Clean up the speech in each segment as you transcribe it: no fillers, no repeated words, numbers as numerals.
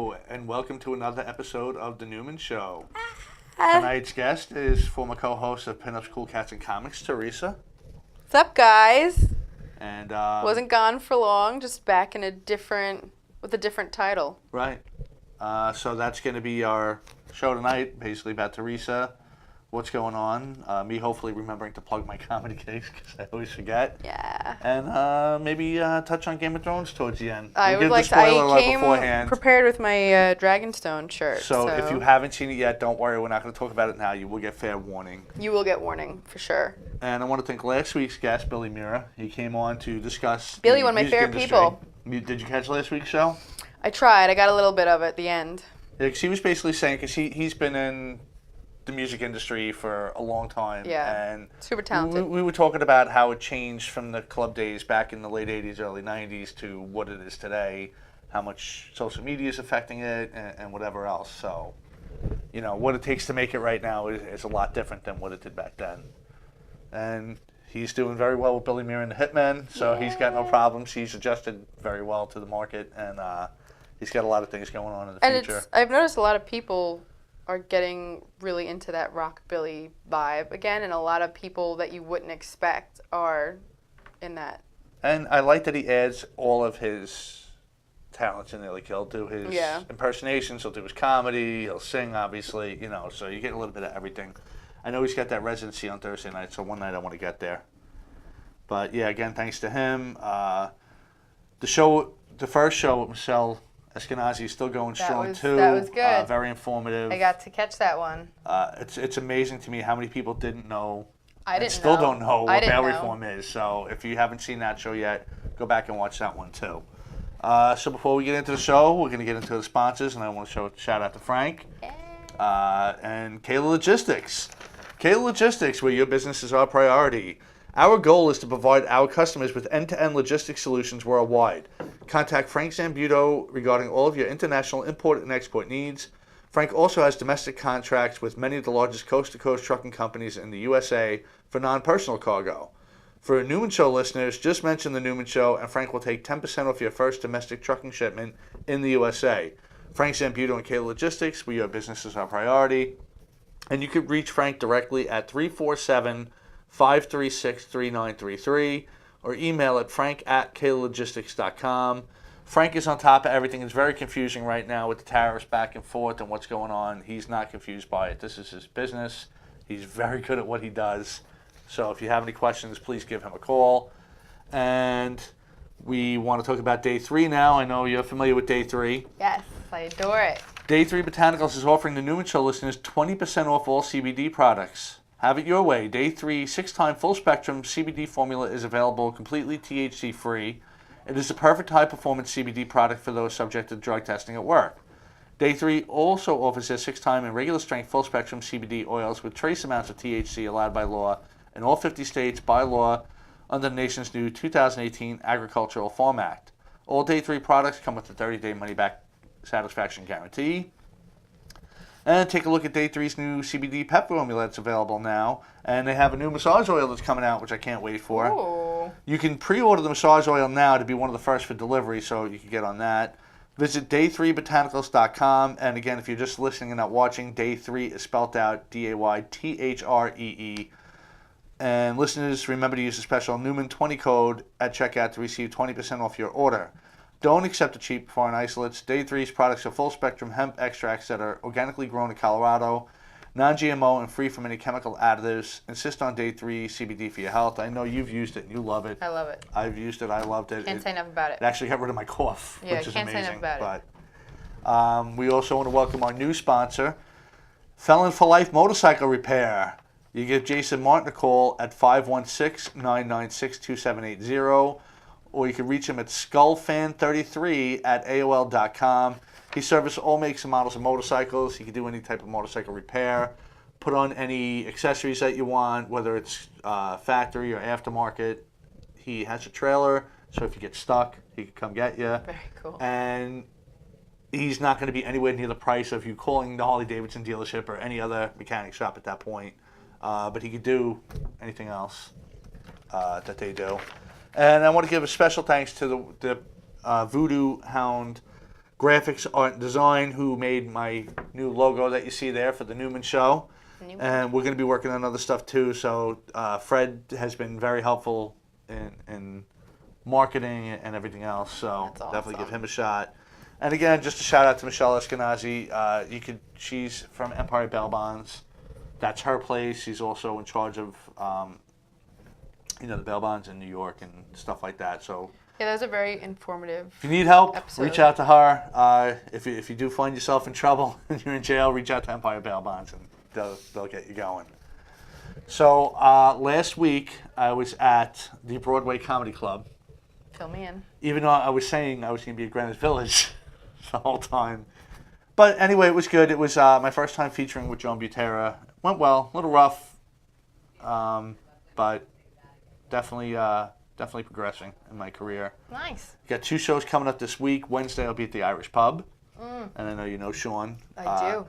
Hello, and welcome to another episode of The Newman Show. Tonight's guest is former co-host of Pinups, Cool Cats, and Comics, Theresa. What's up, guys? And Wasn't gone for long, just back in with a different title. Right. So that's going to be our show tonight, basically about Theresa, what's going on, me hopefully remembering to plug my comedy gigs because I always forget. Yeah. And maybe touch on Game of Thrones towards the end. I came prepared with my Dragonstone shirt. So if you haven't seen it yet, don't worry. We're not going to talk about it now. You will get fair warning. You will get warning, for sure. And I want to thank last week's guest, Billy Mira. He came on to discuss Billy, one of my favorite people. Did you catch last week's show? I tried. I got a little bit of it at the end. Yeah, 'cause he was basically saying, because he's been in the music industry for a long time. Yeah, and super talented. We were talking about how it changed from the club days back in the late 80s, early 90s to what it is today, how much social media is affecting it, and whatever else. So, you know, what it takes to make it right now is a lot different than what it did back then. And he's doing very well with Billy Mira and the Hitmen, so he's got no problems. He's adjusted very well to the market, and he's got a lot of things going on in the future. I've noticed a lot of people are getting really into that rockabilly vibe again, and a lot of people that you wouldn't expect are in that. And I like that he adds all of his talents in there. Like, he'll do his impersonations, he'll do his comedy, he'll sing, obviously, you know, so you get a little bit of everything. I know he's got that residency on Thursday night, so one night I want to get there. But yeah, again, thanks to him. The first show with Michelle Eskenazi is still going strong too. That was good. Very informative. I got to catch that one. It's amazing to me how many people didn't know. Still don't know what bail reform is. So if you haven't seen that show yet, go back and watch that one too. So before we get into the show, we're going to get into the sponsors, and I want to shout out to Frank and Kayla Logistics. Kayla Logistics, where your business is our priority. Our goal is to provide our customers with end-to-end logistics solutions worldwide. Contact Frank Zambuto regarding all of your international import and export needs. Frank also has domestic contracts with many of the largest coast-to-coast trucking companies in the USA for non-personal cargo. For Newman Show listeners, just mention the Newman Show, and Frank will take 10% off your first domestic trucking shipment in the USA. Frank Zambuto and Kayla Logistics, where your business is our priority. And you can reach Frank directly at 347-536-3933 or email at frank@kaylogistics.com. Frank is on top of everything. It's very confusing right now with the tariffs back and forth and what's going on. He's not confused by it. This is his business. He's very good at what he does. So if you have any questions, please give him a call. And we want to talk about Day 3 now. I know you're familiar with Day 3. Yes, I adore it. Day 3 Botanicals is offering the Newman Show listeners 20% off all CBD products. Have it your way. Day 3 6-time full-spectrum CBD formula is available completely THC-free. It is the perfect high-performance CBD product for those subject to drug testing at work. Day 3 also offers their 6-time and regular-strength full-spectrum CBD oils with trace amounts of THC allowed by law in all 50 states by law under the nation's new 2018 Agricultural Farm Act. All Day 3 products come with a 30-day money-back satisfaction guarantee. And take a look at Day 3's new CBD pep formula that's available now. And they have a new massage oil that's coming out, which I can't wait for. Ooh. You can pre-order the massage oil now to be one of the first for delivery, so you can get on that. Visit day3botanicals.com. And again, if you're just listening and not watching, Day 3 is spelled out D-A-Y-T-H-R-E-E. And listeners, remember to use the special Newman 20 code at checkout to receive 20% off your order. Don't accept the cheap foreign isolates. Day 3's products are full-spectrum hemp extracts that are organically grown in Colorado, non-GMO, and free from any chemical additives. Insist on Day 3 CBD for your health. I know you've used it and you love it. I love it. I've used it. I loved it. Can't say enough about it. It actually got rid of my cough, which is can't amazing. say enough about it. We also want to welcome our new sponsor, Felon for Life Motorcycle Repair. You give Jason Martin a call at 516-996-2780. Or you can reach him at skullfan33 at AOL.com. He services all makes and models of motorcycles. He can do any type of motorcycle repair, put on any accessories that you want, whether it's factory or aftermarket. He has a trailer, so if you get stuck, he can come get you. Very cool. And he's not going to be anywhere near the price of you calling the Harley-Davidson dealership or any other mechanic shop at that point. But he could do anything else that they do. And I want to give a special thanks to the Voodoo Hound Graphics, Art, and Design, who made my new logo that you see there for the Newman show. Newman. And we're going to be working on other stuff too. So Fred has been very helpful in marketing and everything else. So That's definitely awesome. give him a shot. And again, just a shout out to Michelle Eskenazi. She's from Empire Bail Bonds. That's her place. She's also in charge of the bail bonds in New York and stuff like that. So Yeah, those are very informative. if you need help, Episode. reach out to her. If you do find yourself in trouble and you're in jail, reach out to Empire Bail Bonds and they'll get you going. So last week I was at the Broadway Comedy Club. Fill me in. Even though I was saying I was going to be at Greenwich Village the whole time. But anyway, it was good. It was my first time featuring with Joan Butera. Went well, a little rough, but definitely progressing in my career. Nice. Got 2 shows coming up this week. Wednesday I'll be at the Irish Pub, and I know you know Sean. I do.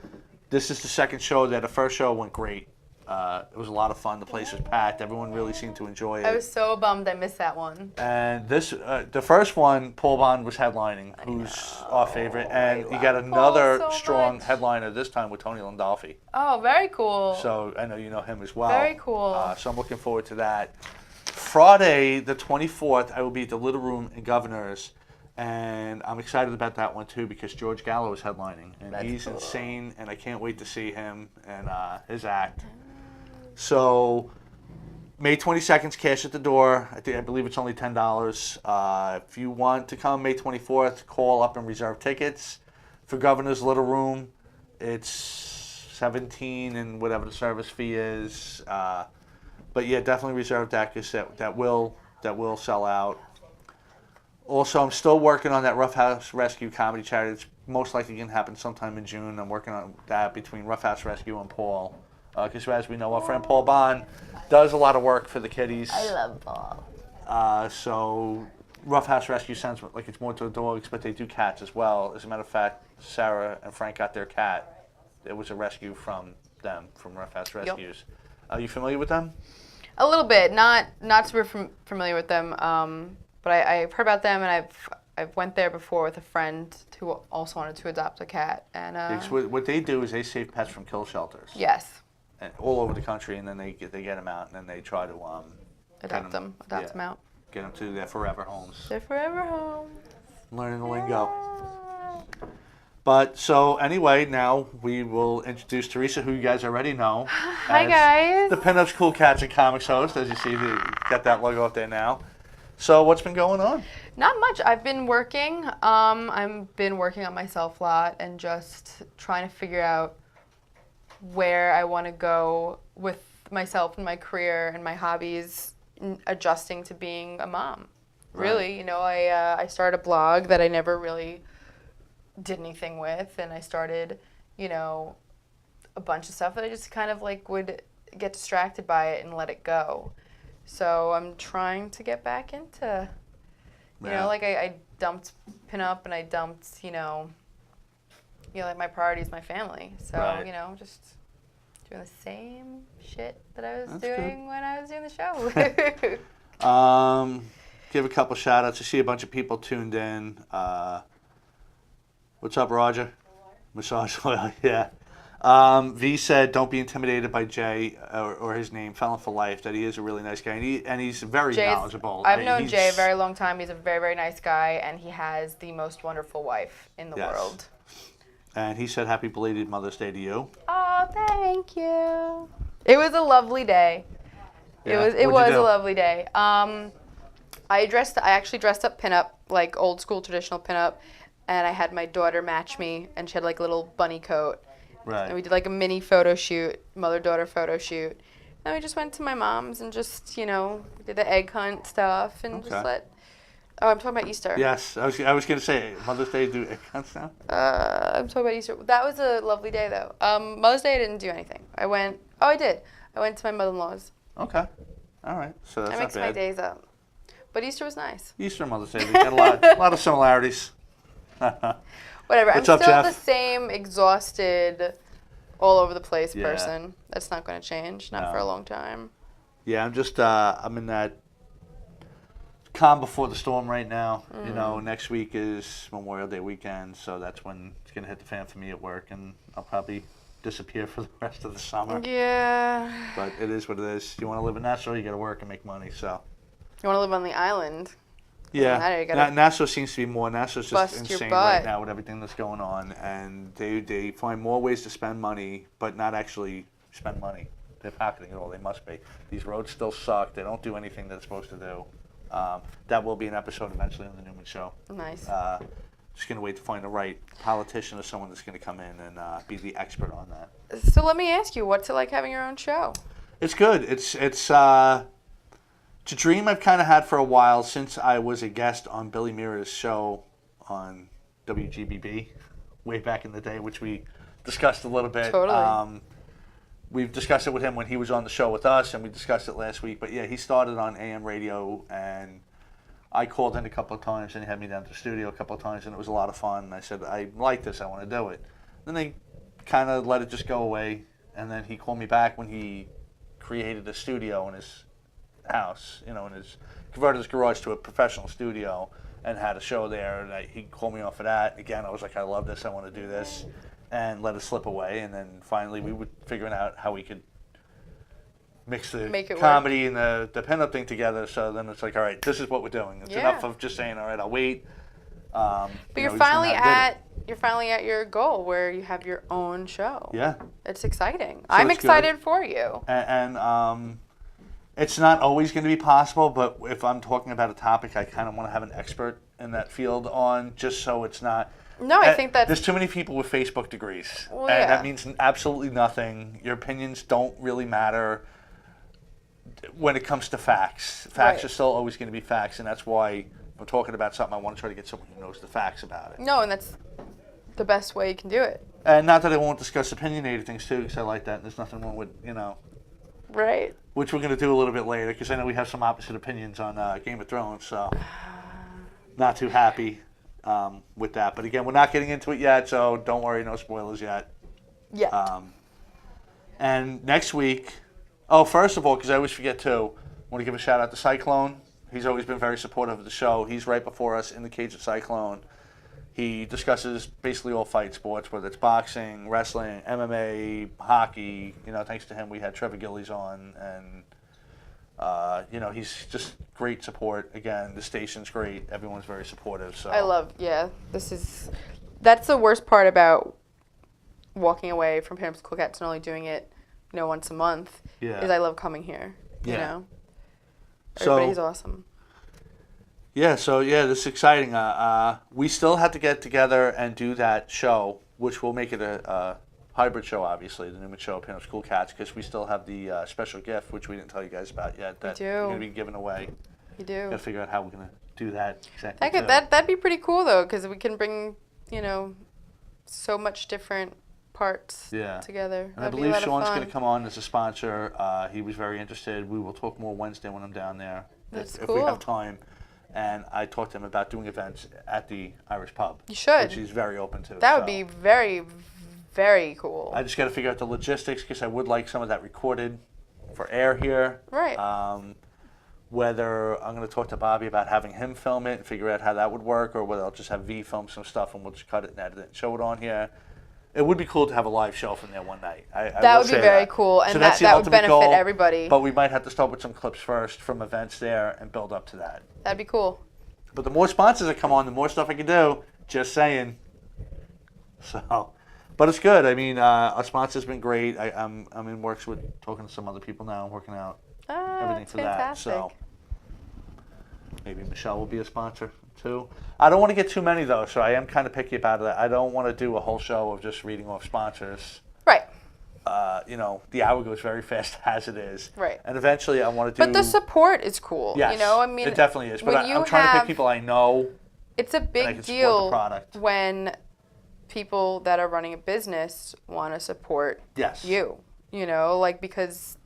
This is the second show. The first show went great. It was a lot of fun. The place was packed. Everyone really seemed to enjoy it. I was so bummed I missed that one. And the first one, Paul Bond was headlining, who's our favorite, and you got love another Paul so strong much. headliner this time with Tony Landolfi. Oh, very cool. So I know you know him as well. Very cool. So I'm looking forward to that. Friday, the 24th, I will be at the Little Room in Governors, and I'm excited about that one too because George Gallo is headlining, and That's he's cool. insane, and I can't wait to see him and his act. So May 22nd's cash at the door. I believe it's only $10. If you want to come May 24th, call up and reserve tickets. For Governor's Little Room, it's $17 and whatever the service fee is. But yeah, definitely reserve that because that will sell out. Also, I'm still working on that Rough House Rescue comedy charity. It's most likely going to happen sometime in June. I'm working on that between Rough House Rescue and Paul. Because as we know, our friend Paul Bond does a lot of work for the kiddies. I love Paul. So Rough House Rescue sounds like it's more to the dogs, but they do cats as well. As a matter of fact, Sarah and Frank got their cat. It was a rescue from them, from Rough House Rescues. Are you familiar with them? A little bit, not super familiar with them, but I've heard about them, and I've went there before with a friend who also wanted to adopt a cat, and Because what they do is they save pets from kill shelters. yes, And all over the country, and then they get them out, and then they try to adopt them out. get them to their forever homes. They're forever home. Learning the lingo. But so anyway, now we will introduce Theresa, who you guys already know. Hi as guys. The Pinups Cool Cats and Comics host, as you see, got that logo up there now. So what's been going on? Not much. I've been working. I've been working on myself a lot and just trying to figure out where I want to go with myself and my career and my hobbies, adjusting to being a mom. Really, I started a blog that I never really did anything with, and I started, a bunch of stuff that I just kind of would get distracted by it and let it go. So I'm trying to get back into, I dumped pinup and I dumped, my priority is my family. So, Right. Just doing the same shit that I was That's doing when I was doing the show. Give a couple shout outs. I see a bunch of people tuned in. What's up, Roger? Massage oil, yeah. V said, "Don't be intimidated by Jay or his name, Felon for Life." That he is a really nice guy, and he's very knowledgeable. I've known Jay a very long time. He's a very, very nice guy, and he has the most wonderful wife in the world. And he said, "Happy belated Mother's Day to you." Oh, thank you. It was a lovely day. Yeah. It What'd was you do? a lovely day. I actually dressed up pinup, like old school traditional pinup, and I had my daughter match me, and she had a little bunny coat. Right. And we did a mini photo shoot, mother-daughter photo shoot. And we just went to my mom's and just, we did the egg hunt stuff and just oh, I'm talking about Easter. Yes, I was going to say, Mother's Day, do egg hunts now? I'm talking about Easter. That was a lovely day, though. Mother's Day, I didn't do anything. I did. I went to my mother-in-law's. Okay. All right. So that's I not mixed bad. my days up. But Easter was nice. Easter and Mother's Day, we got a lot of similarities. Whatever. What's I'm up, still Jeff? the same exhausted, all over the place Yeah. person. That's not going to change. Not No. for a long time. Yeah, I'm in that calm before the storm right now. You know, next week is Memorial Day weekend, so that's when it's going to hit the fan for me at work, and I'll probably disappear for the rest of the summer. Yeah. But it is what it is. You want to live in Nassau, you got to work and make money, so. You want to live on the island. Yeah, Nassau seems to be more. Nassau's just insane right now with everything that's going on, and they find more ways to spend money, but not actually spend money. They're pocketing it all. They must be. These roads still suck. They don't do anything they're supposed to do. That will be an episode eventually on the Newman Show. Nice. Just gonna wait to find the right politician or someone that's gonna come in and be the expert on that. So let me ask you, what's it like having your own show? It's good. It's a dream I've kind of had for a while since I was a guest on Billy Mira's show on WGBB way back in the day, which we discussed a little bit. Totally. We've discussed it with him when he was on the show with us, and we discussed it last week. But yeah, he started on AM radio, and I called in a couple of times, and he had me down to the studio a couple of times, and it was a lot of fun. And I said, I like this, I want to do it. Then they kind of let it just go away, and then he called me back when he created a studio in his house, you know, and converted his garage to a professional studio and had a show there. And he called me off of that. Again, I was like, I love this, I want to do this, and let it slip away. And then finally we were figuring out how we could mix the comedy and the pinup thing together. So then it's like, all right, this is what we're doing. It's enough of just saying, all right, I'll wait. But you're finally at your goal where you have your own show. Yeah. It's exciting. I'm excited for you. And it's not always going to be possible, but if I'm talking about a topic, I kind of want to have an expert in that field on, just so it's not. No, I think that's. There's too many people with Facebook degrees, well, and that means absolutely nothing. Your opinions don't really matter when it comes to facts. Facts are still always going to be facts, and that's why if I'm talking about something, I want to try to get someone who knows the facts about it. No, and that's the best way you can do it. And not that I won't discuss opinionated things too, because I like that, and there's nothing wrong with, you know. Right. Which we're going to do a little bit later, because I know we have some opposite opinions on Game of Thrones, so not too happy with that. But again, we're not getting into it yet, so don't worry, no spoilers yet. Yeah. And next week, first of all, because I always forget too, I want to give a shout out to Cyclone. He's always been very supportive of the show. He's right before us in the cage of Cyclone. He discusses basically all fight sports, whether it's boxing, wrestling, MMA, hockey. You know, thanks to him, we had Trevor Gillies on, and you know, he's just great support. Again, the station's great. Everyone's very supportive. So that's the worst part about walking away from Parents Cool Cats and only doing it, you know, once a month. Yeah. Is I love coming here. Yeah. You know, everybody's so, awesome. Yeah, so this is exciting. We still have to get together and do that show, which will make it a hybrid show, obviously, the Newman Show, Parents Cool Cats, because we still have the special gift, which we didn't tell you guys about yet, that we're going to be giving away. You do. Got to figure out how we're going to do that exactly. That'd be pretty cool, though, because we can bring, you know, so much different parts together. And I believe Sean's going to come on as a sponsor. He was very interested. We will talk more Wednesday when I'm down there, if we have time. And I talked to him about doing events at the Irish Pub. You should. Which he's very open to. That would be very, very cool. I just got to figure out the logistics, because I would like some of that recorded for air here. Right. Whether I'm going to talk to Bobby about having him film it and figure out how that would work, or whether I'll just have V film some stuff and we'll just cut it and edit it and show it on here. It would be cool to have a live show from there one night. That would be very cool, and so that would benefit goal, everybody. But we might have to start with some clips first from events there and build up to that. That'd be cool. But the more sponsors that come on, the more stuff I can do. Just saying. So, but it's good. I mean, our sponsor's been great. I'm in works with talking to some other people now, working out everything for fantastic. that. So maybe Michelle will be a sponsor too. I don't want to get too many though, so I am kind of picky about that. I don't want to do a whole show of just reading off sponsors. Right. You know, the hour goes very fast as it is. Right. And eventually I want to do... But the support is cool. Yes, you know, I mean... It definitely is. But I'm trying to pick people I know. It's a big deal when people that are running a business want to support you. You know, like, because,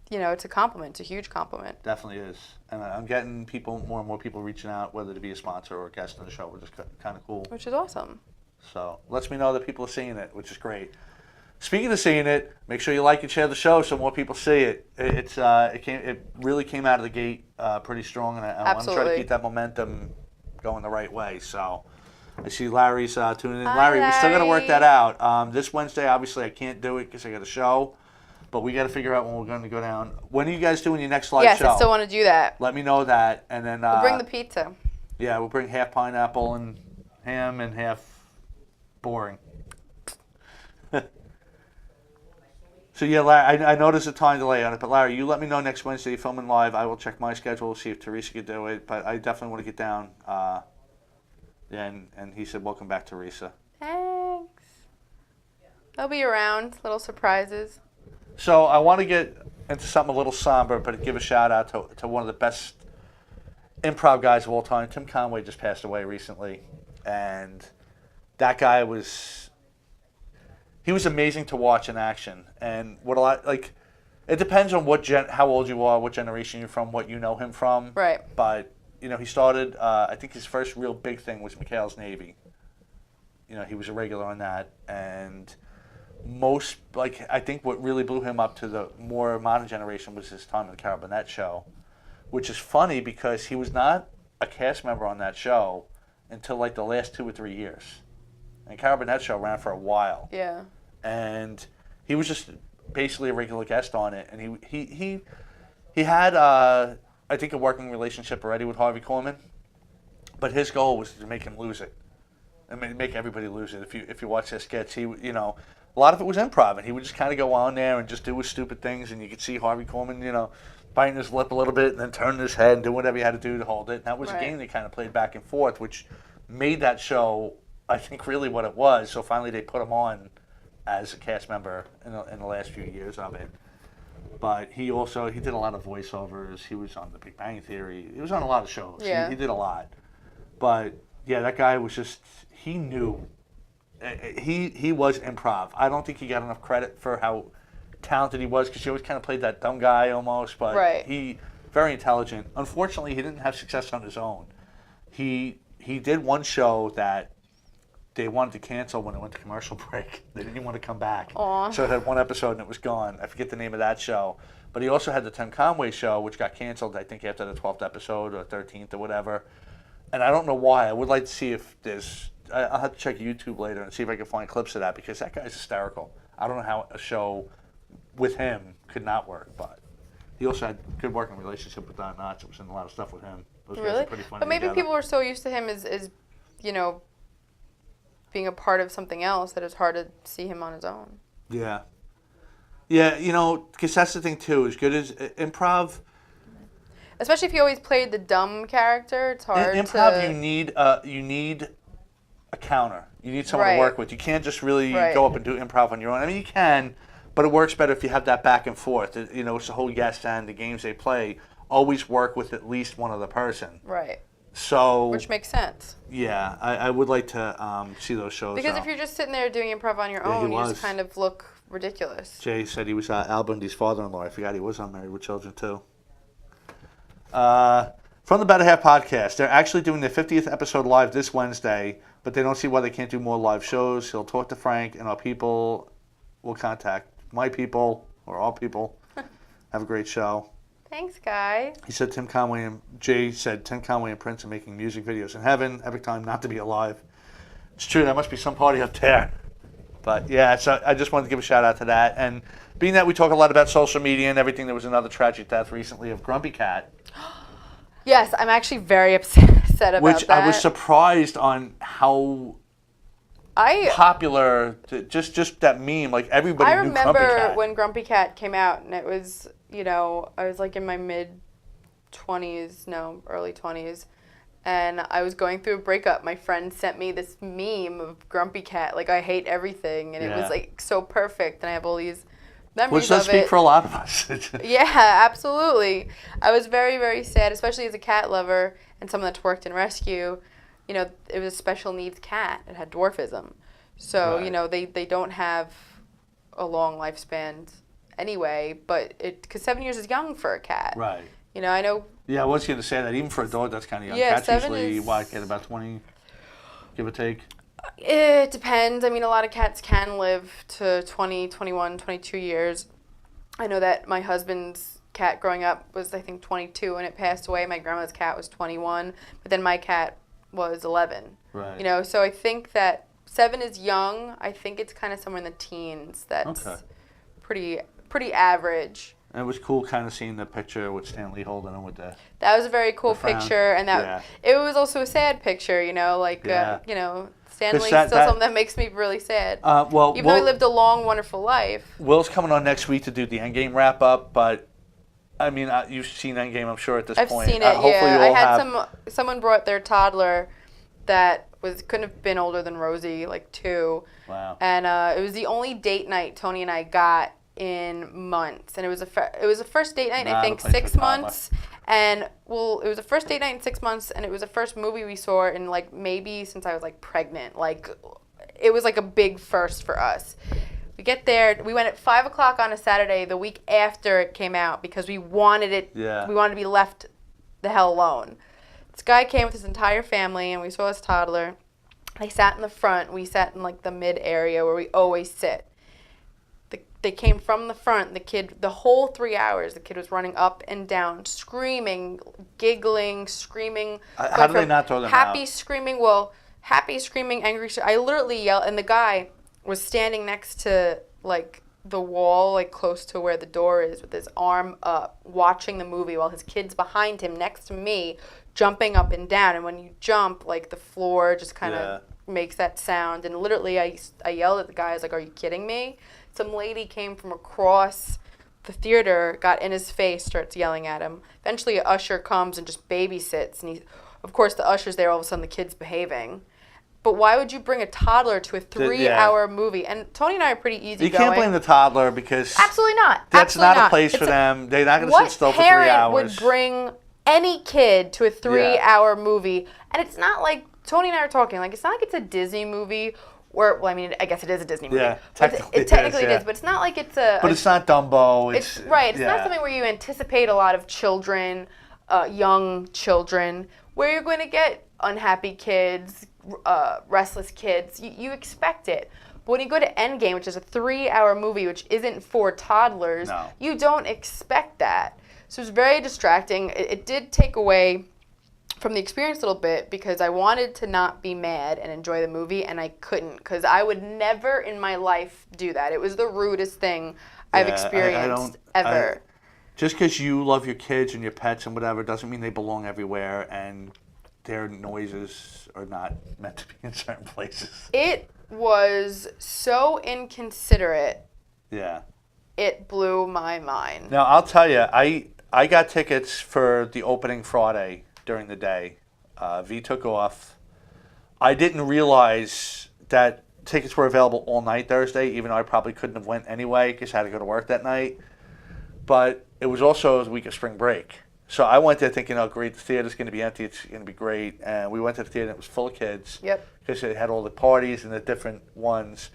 you know, it's a compliment. It's a huge compliment. Definitely is. And I'm getting more and more people reaching out, whether to be a sponsor or a guest on the show, which is kind of cool. Which is awesome. So lets me know that people are seeing it, which is great. Speaking of seeing it, make sure you like and share the show so more people see it. It really came out of the gate pretty strong, and I want to try to keep that momentum going the right way. So I see Larry's tuning in. Hi, Larry, we still got to work Larry. that out. This Wednesday, obviously, I can't do it because I got a show, but we got to figure out when we're going to go down. When are you guys doing your next live show? Yes, I still want to do that. Let me know that, and then We'll bring the pizza. Yeah, we'll bring half pineapple and ham and half boring. So yeah, Larry, I know there's a time delay on it, but Larry, you let me know next Wednesday you're filming live. I will check my schedule, see if Theresa could do it, but I definitely want to get down. And he said, welcome back, Theresa. Thanks. I'll be around. Little surprises. So I want to get into something a little somber, but give a shout out to one of the best improv guys of all time. Tim Conway just passed away recently, and that guy was amazing to watch in action. And it depends on how old you are, what generation you're from, what you know him from. Right. But he started. I think his first real big thing was McHale's Navy. He was a regular on that, and I think what really blew him up to the more modern generation was his time on the Carol Burnett show, which is funny because he was not a cast member on that show until like the last 2 or 3 years. And Carol Burnett show ran for a while. Yeah. And he was just basically a regular guest on it. And he had, I think, a working relationship already with Harvey Korman. But his goal was to make him lose it. I mean, make everybody lose it. If you watch his sketch, a lot of it was improv. And he would just kind of go on there and just do his stupid things. And you could see Harvey Korman, biting his lip a little bit and then turning his head and doing whatever he had to do to hold it. And that was a game they kind of played back and forth, which made that show, I think, really what it was. So finally they put him on as a cast member in the last few years of it. But he did a lot of voiceovers. He was on The Big Bang Theory. He was on a lot of shows. Yeah. He did a lot. But yeah, that guy was just, he knew. He was improv. I don't think he got enough credit for how talented he was, because he always kind of played that dumb guy almost, but he very intelligent. Unfortunately, he didn't have success on his own. He did one show that they wanted to cancel when it went to commercial break. They didn't even want to come back. Aww. So it had one episode and it was gone. I forget the name of that show. But he also had the Tim Conway show, which got canceled, I think, after the 12th episode or 13th or whatever. And I don't know why. I would like to see if there's... I'll have to check YouTube later and see if I can find clips of that, because that guy's hysterical. I don't know how a show with him could not work, but he also had a good working relationship with Don Knotts. It was in a lot of stuff with him. Those guys are pretty funny But maybe together. people were so used to him as being a part of something else that it's hard to see him on his own. Yeah. Yeah, because that's the thing, too. As good as improv... Especially if you always played the dumb character, it's hard improv, to... you need a counter. You need someone to work with. You can't just really go up and do improv on your own. I mean, you can, but it works better if you have that back and forth. It's the whole yes and the games they play always work with at least one other person. Right. So... Which makes sense. Yeah, I would like to see those shows. Because if you're just sitting there doing improv on your own, you just kind of look ridiculous. Jay said he was Al Bundy's father-in-law. I forgot he was on Married with Children, too. From the Better Half podcast, they're actually doing their 50th episode live this Wednesday, but they don't see why they can't do more live shows. He'll talk to Frank, and our people will contact my people, or all people. Have a great show. Thanks, guys. He said Jay said Tim Conway and Prince are making music videos in heaven. Epic time not to be alive. It's true, there must be some party up there. But yeah, so I just wanted to give a shout out to that. And being that we talk a lot about social media and everything, there was another tragic death recently of Grumpy Cat. Yes, I'm actually very upset about Which that. I was surprised on how popular, just that meme, like everybody knew Grumpy Cat. I remember when Grumpy Cat came out, and it was, I was like in my early 20s, and I was going through a breakup. My friend sent me this meme of Grumpy Cat, like I hate everything, and it was like so perfect, and I have all these memories Which does of it. speak for a lot of us. Yeah, absolutely. I was very, very sad, especially as a cat lover and someone that's worked in rescue. It was a special needs cat. It had dwarfism. So, they don't have a long lifespan anyway, but because 7 years is young for a cat. Right. I know. Yeah, I was going to say that. Even for a dog, that's kind of young. Yeah, Cats 7 usually, is... get about 20, give or take? It depends. I mean, a lot of cats can live to 20, 21, 22 years. I know that my husband's cat growing up was, I think, 22 and it passed away. My grandma's cat was 21, but then my cat was 11. Right. You know, so I think that 7 is young. I think it's kind of somewhere in the teens. That's pretty average. And it was cool kind of seeing the picture with Stanley holding him with the... That was a very cool picture, and that it was also a sad picture, you know, like, you know, Stanley's still something that makes me really sad. Even though he lived a long, wonderful life. Will's coming on next week to do the Endgame wrap-up, but, I mean, you've seen Endgame, I'm sure, at this point. I've seen it, I had someone brought their toddler that couldn't have been older than Rosie, like 2. Wow. And it was the only date night Tony and I got in months, and it was a first date night, I think 6 months, and it was a first date night in 6 months, and it was the first movie we saw in like maybe since I was like pregnant. Like it was like a big first for us. We get there, we went at 5 o'clock on a Saturday the week after it came out because we wanted it. We wanted to be left the hell alone. This guy came with his entire family, and we saw his toddler. They sat in the front. We sat in like the mid area where we always sit. They came from the front. The whole 3 hours, the kid was running up and down, screaming, giggling, screaming. How do they not throw them happy out? Happy screaming, angry. I literally yelled, and the guy was standing next to like the wall, like close to where the door is, with his arm up, watching the movie while his kid's behind him, next to me, jumping up and down. And when you jump, like the floor just kind of makes that sound. And literally, I yelled at the guy. I was like, "Are you kidding me?" Some lady came from across the theater, got in his face, starts yelling at him. Eventually, an usher comes and just babysits. And of course, the usher's there. All of a sudden, the kid's behaving. But why would you bring a toddler to a 3-hour movie? And Tony and I are pretty easygoing. You can't blame the toddler because... Absolutely not. That's not a place for them. They're not going to sit still for 3 hours. What parent would bring any kid to a 3-hour movie? And it's not like... Tony and I are talking. Like, it's not like it's a Disney movie... Well, I mean, I guess it is a Disney movie. Yeah, technically it is, but it's not like it's a... But it's not Dumbo. It's not something where you anticipate a lot of children, young children, where you're going to get unhappy kids, restless kids. You expect it. But when you go to Endgame, which is a 3-hour movie, which isn't for toddlers, you don't expect that. So it's very distracting. It did take away from the experience a little bit because I wanted to not be mad and enjoy the movie, and I couldn't because I would never in my life do that. It was the rudest thing I've experienced ever. Just because you love your kids and your pets and whatever doesn't mean they belong everywhere, and their noises are not meant to be in certain places. It was so inconsiderate. Yeah. It blew my mind. Now, I'll tell you, I got tickets for the opening Friday during the day. V took off. I didn't realize that tickets were available all night Thursday, even though I probably couldn't have went anyway because I had to go to work that night. But it was also the week of spring break. So I went there thinking, oh, great, the theater's going to be empty. It's going to be great. And we went to the theater, and it was full of kids. Yep. Because it had all the parties and the different ones.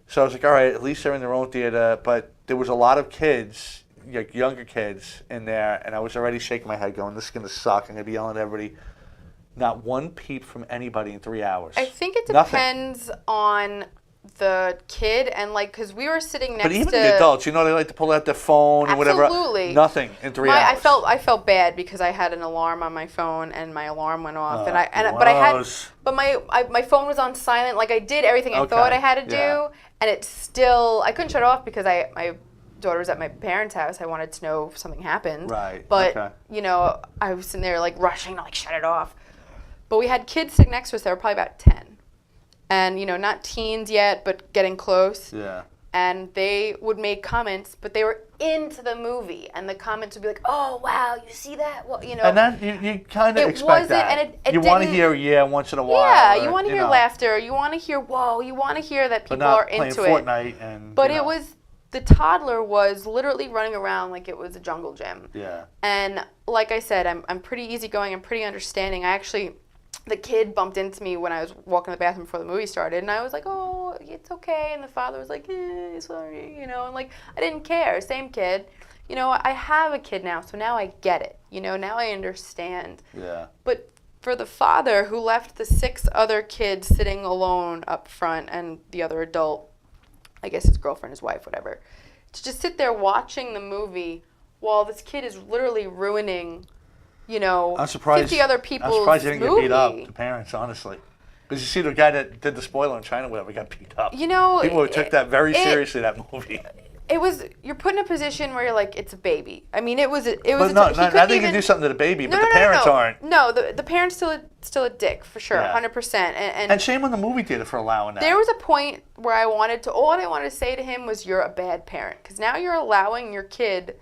So I was like, all right, at least they're in their own theater. But there was a lot of kids, like younger kids in there, and I was already shaking my head going, this is going to suck. I'm going to be yelling at everybody. Not one peep from anybody in 3 hours. I think it depends on the kid and like because we were sitting next to... But even the adults, you know, they like to pull out their phone and whatever. Absolutely. Nothing in 3 hours. I felt bad because I had an alarm on my phone and my alarm went off but my phone was on silent. Like I did everything I thought I had to do and it still I couldn't shut it off because my daughter was at my parents' house. I wanted to know if something happened. Right. But you know, I was sitting there like rushing to like shut it off. But we had kids sitting next to us that were probably about 10. And, you know, not teens yet, but getting close. Yeah. And they would make comments, but they were into the movie. And the comments would be like, oh, wow, you see that? Well, you know. And that, you kind of expect that. And it you want to hear, once in a while. Yeah, you want to hear laughter. You want to hear, whoa. You want to hear that people are into it. Fortnite and, but it was, the toddler was literally running around like it was a jungle gym. Yeah. And like I said, I'm pretty easygoing. I'm pretty understanding. The kid bumped into me when I was walking to the bathroom before the movie started, and I was like, oh, it's okay. And the father was like, sorry, you know, and like, I didn't care. Same kid. You know, I have a kid now, so now I get it. You know, now I understand. Yeah. But for the father who left the 6 other kids sitting alone up front and the other adult, I guess his girlfriend, his wife, whatever, to just sit there watching the movie while this kid is literally ruining, I'm surprised, 50 other people's I'm surprised he didn't movie. get beat up, the parents, honestly. Because you see the guy that did the spoiler in China, whatever, got beat up. People took that very seriously, that movie. You're put in a position where you're like, it's a baby. I mean, it was. But not that they can do something to the baby, but the parents aren't. No, the parents still a dick for sure, 100%. And shame on the movie theater for allowing that. There was a point where all I wanted to say to him was, you're a bad parent, because now you're allowing your kid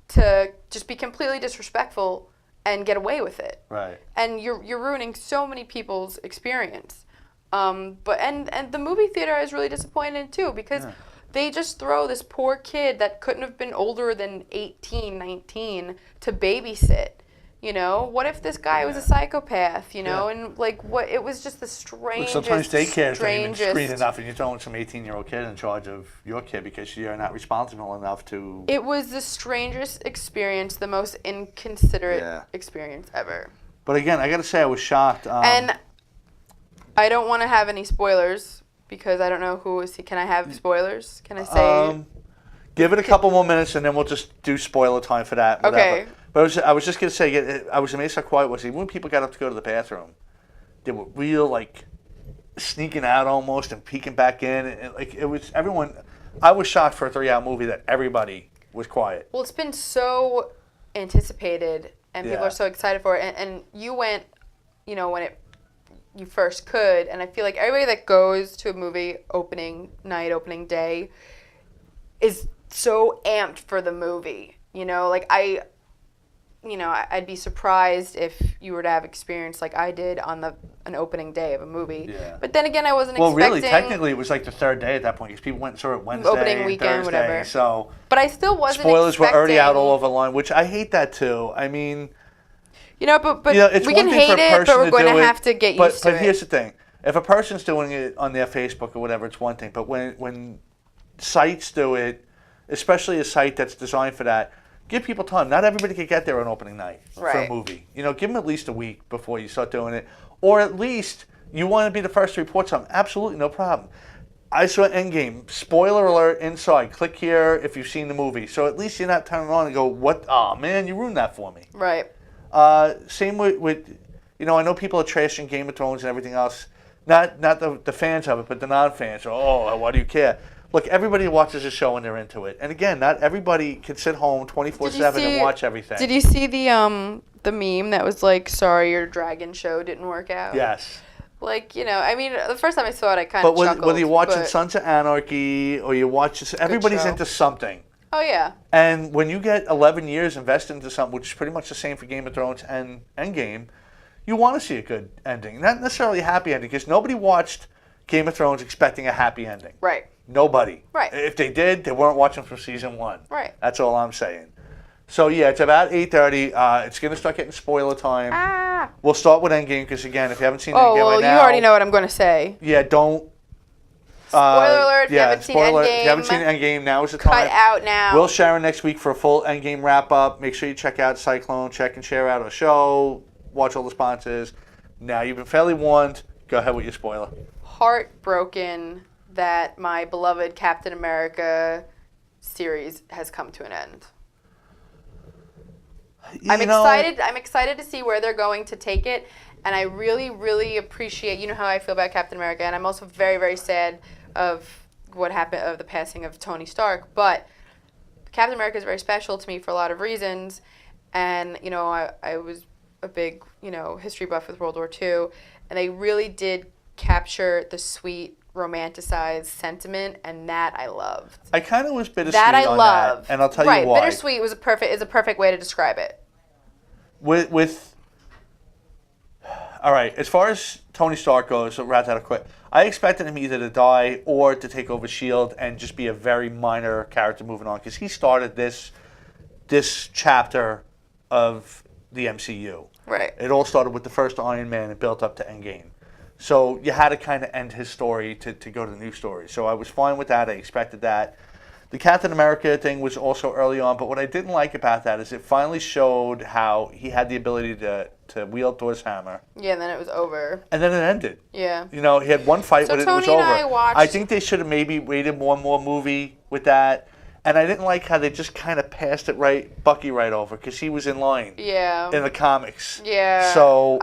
to just be completely disrespectful and get away with it. Right. And you're ruining so many people's experience. But the movie theater I was really disappointed in too, because they just throw this poor kid that couldn't have been older than 18, 19 to babysit. What if this guy was a psychopath, and what, it was just the strangest. Sometimes daycares don't even screen enough, and you're throwing some 18-year-old kid in charge of your kid because you're not responsible enough to. It was the strangest experience, the most inconsiderate experience ever. But again, I got to say, I was shocked. And I don't want to have any spoilers because I don't know who is he. Can I have spoilers? Can I say? Give it a couple more minutes, and then we'll just do spoiler time for that. Whatever. Okay. But I was just going to say, I was amazed how quiet it was. Even when people got up to go to the bathroom, they were real, sneaking out almost and peeking back in. And, it was everyone. I was shocked for a 3-hour movie that everybody was quiet. Well, it's been so anticipated, and people are so excited for it. And you went, when you first could, and I feel like everybody that goes to a movie opening night, opening day, is so amped for the movie. I'd be surprised if you were to have experience like I did on an opening day of a movie. Yeah. But then again, I wasn't expecting. Well, really, technically, it was like the 3rd day at that point because people went and saw it Wednesday, opening weekend, Thursday, whatever. So. But I still wasn't. Spoilers expecting, were already out all over the line, which I hate that too. I mean. But it's we can hate it, but we're going to have to get used to it. But here's the thing: if a person's doing it on their Facebook or whatever, it's one thing. But when sites do it, especially a site that's designed for that, give people time. Not everybody can get there on opening night for a movie. Give them at least a week before you start doing it, or at least you want to be the first to report something. Absolutely, no problem. I saw Endgame. Spoiler alert inside. Click here if you've seen the movie. So at least you're not turning on and go, "What? Oh man, you ruined that for me." Right. Same with I know people are trashing Game of Thrones and everything else. Not the fans of it, but the non-fans. Why do you care? Look, everybody watches a show and they're into it. And again, not everybody can sit home 24/7 and watch everything. Did you see the meme that was like, "Sorry, your dragon show didn't work out"? Yes. I mean, the first time I saw it, I kind of chuckled. But whether you're watching Sons of Anarchy or you watch, everybody's into something. Oh, yeah. And when you get 11 years invested into something, which is pretty much the same for Game of Thrones and Endgame, you want to see a good ending. Not necessarily a happy ending, because nobody watched Game of Thrones expecting a happy ending. Right. Nobody. Right. If they did, they weren't watching from season 1. Right. That's all I'm saying. So, yeah, it's about 8:30. It's going to start getting spoiler time. We'll start with Endgame, because, again, if you haven't seen Endgame right now... you already know what I'm going to say. Yeah, don't... Spoiler alert, if you haven't seen Endgame. If you haven't seen Endgame, now is the time. Cut out now. We'll share it next week for a full Endgame wrap-up. Make sure you check out Cyclone. Check and share out our show. Watch all the sponsors. Now you've been fairly warned. Go ahead with your spoiler. Heartbroken that my beloved Captain America series has come to an end. I'm excited to see where they're going to take it, and I really, really appreciate, how I feel about Captain America, and I'm also very, very sad of what happened, of the passing of Tony Stark, but Captain America is very special to me for a lot of reasons, and, I was a big, history buff with World War II, and they really did capture the sweet, romanticized sentiment, and that I loved. I kind of was bittersweet that I on love. that, and I'll tell you why. Bittersweet is a perfect way to describe it. All right, as far as Tony Stark goes, so wrap that up quick. I expected him either to die or to take over S.H.I.E.L.D. and just be a very minor character moving on, because he started this chapter of the MCU. Right. It all started with the first Iron Man and built up to Endgame. So you had to kind of end his story to go to the new story. So I was fine with that. I expected that. The Captain America thing was also early on, but what I didn't like about that is it finally showed how he had the ability to wield Thor's hammer. Yeah, and then it was over. And then it ended. Yeah. You know, he had one fight, So but it Tony was over. and I watched... I think they should have maybe waited one more movie with that. And I didn't like how they just kind of passed Bucky right over, because he was in line. Yeah. In the comics. Yeah. So...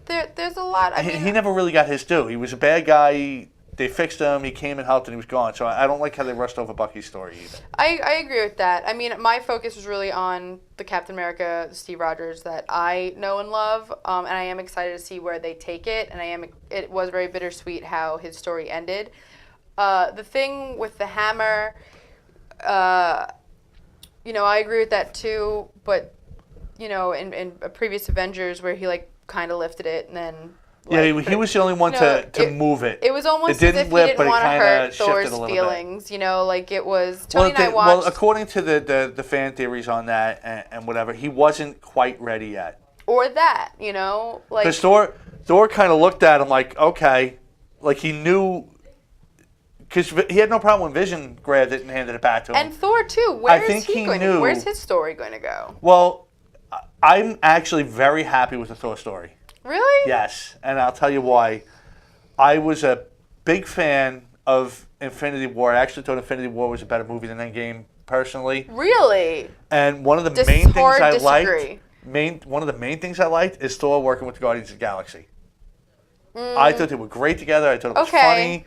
there's a lot... I mean, he never really got his due. He was a bad guy. They fixed him. He came and helped, and he was gone. So I don't like how they rushed over Bucky's story either. I agree with that. I mean, my focus was really on the Captain America, Steve Rogers that I know and love, and I am excited to see where they take it. And it was very bittersweet how his story ended. The thing with the hammer, you know, I agree with that too. But you know, in a previous Avengers where he like kind of lifted it and then. Yeah, he was the only one to move it. It was almost as if he didn't want to hurt Thor's feelings. You know, like it was. Tony and I watched. Well, according to the fan theories on that and whatever, he wasn't quite ready yet. Or that, you know, like. Because Thor kind of looked at him like, okay, like he knew. Because he had no problem when Vision grabbed it and handed it back to him. And Thor too. Where's his story going to go? Well, I'm actually very happy with the Thor story. Really? Yes, and I'll tell you why. I was a big fan of Infinity War. I actually thought Infinity War was a better movie than Endgame, personally. Really? And one of the main things I liked, one of the main things I liked is Thor working with the Guardians of the Galaxy. I thought they were great together. I thought it was funny,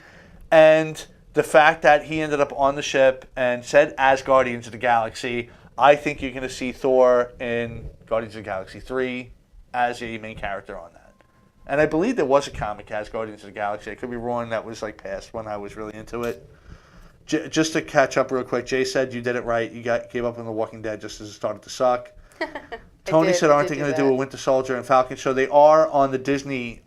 and the fact that he ended up on the ship and said as Guardians of the Galaxy, I think you're going to see Thor in Guardians of the Galaxy 3. As a main character on that. And I believe there was a comic as Guardians of the Galaxy. I could be wrong. That was like past when I was really into it. Just to catch up real quick, Jay said you did it right. You gave up on The Walking Dead just as it started to suck. Tony said, aren't they going to do a Winter Soldier and Falcon show? They are on the Disney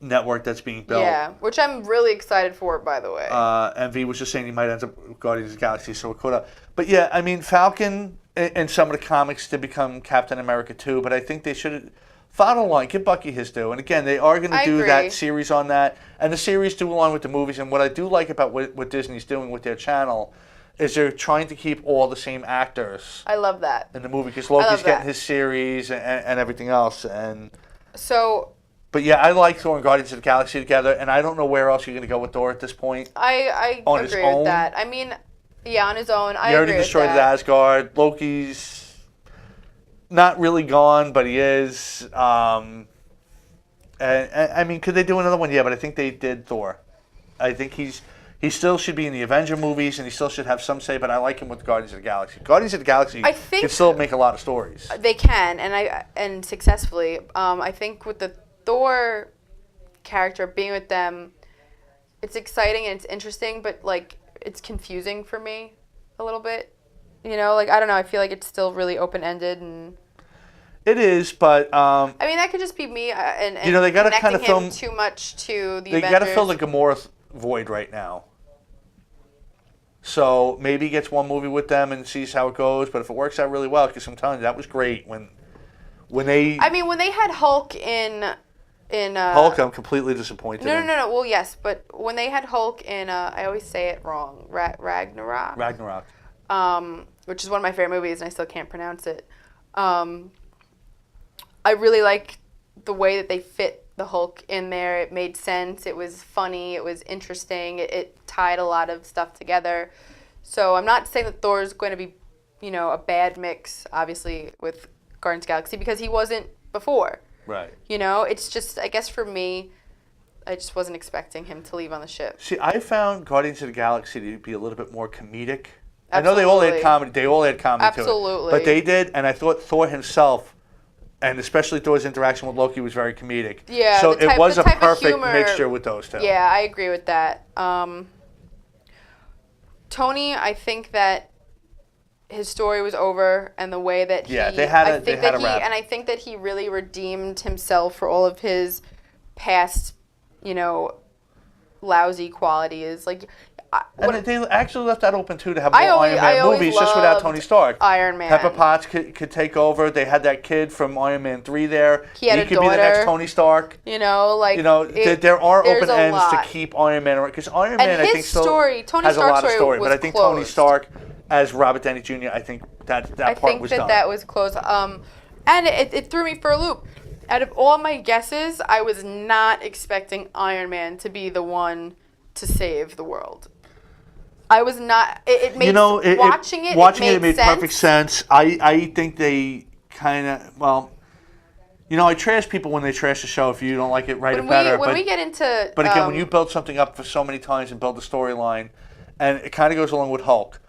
network that's being built. Yeah, which I'm really excited for, by the way. And V was just saying he might end up with Guardians of the Galaxy, so we're caught up. But yeah, I mean, Falcon... in some of the comics to become Captain America too, but I think they should follow along, give Bucky his due. And again, they are going to do that series on that, and the series do along with the movies. And what I do like about what Disney's doing with their channel is they're trying to keep all the same actors. I love that. In the movie, because Loki's getting his series and everything else. And so. But yeah, I like Thor and Guardians of the Galaxy together, and I don't know where else you're going to go with Thor at this point. I agree with that. I mean. Yeah, on his own. I agree with that. He already destroyed Asgard. Loki's not really gone, but he is. And I mean, could they do another one? Yeah, but I think they did Thor. I think he still should be in the Avenger movies, and he still should have some say. But I like him with Guardians of the Galaxy. Guardians of the Galaxy can still make a lot of stories. They can, and successfully. I think with the Thor character being with them, it's exciting and it's interesting, but like. It's confusing for me a little bit. You know, like, I don't know. I feel like it's still really open-ended. And it is, but... I mean, that could just be me and you know, they gotta connecting kind of film, him too much to the Avengers. They got to fill the Gamora void right now. So maybe he gets one movie with them and sees how it goes. But if it works out really well, because I'm telling you, that was great when they... I mean, when they had Hulk in Hulk, I'm completely disappointed. No. Well, yes, but when they had Hulk in, I always say it wrong, Ragnarok. Ragnarok. Which is one of my favorite movies, and I still can't pronounce it. I really like the way that they fit the Hulk in there. It made sense. It was funny. It was interesting. It tied a lot of stuff together. So I'm not saying that Thor's going to be, you know, a bad mix, obviously, with Guardians of the Galaxy, because he wasn't before. Right. You know, it's just, I guess for me, I just wasn't expecting him to leave on the ship. See, I found Guardians of the Galaxy to be a little bit more comedic. Absolutely. I know they all had comedy. They all had comedy Absolutely. to it. But they did, and I thought Thor himself, and especially Thor's interaction with Loki, was very comedic. Yeah. So it was a perfect mixture with those two. Yeah, I agree with that. Tony, I think that his story was over, and the way that they had a wrap. And I think that he really redeemed himself for all of his past, you know, lousy qualities. Like, And they actually left that open too to have I more always- Iron I Man always movies just without Tony loved Stark. Iron Man. Pepper Potts could take over. They had that kid from Iron Man 3 there. He had a could be the next daughter. Tony Stark. You know, like There are there's open a ends lot. to keep Iron Man around because Iron And Man I his think still story, Tony has a Stark's lot of story story, was but I think Tony closed. Stark as Robert Downey Jr. I think that part was done. that was close. And it threw me for a loop. Out of all my guesses, I was not expecting Iron Man to be the one to save the world. I was not. It made watching it made sense. Perfect sense. I think they kind of I trash people when they trash the show. If you don't like it, write it better. When we get into, but again, when you build something up for so many times and build a storyline, and it kind of goes along with Hulk.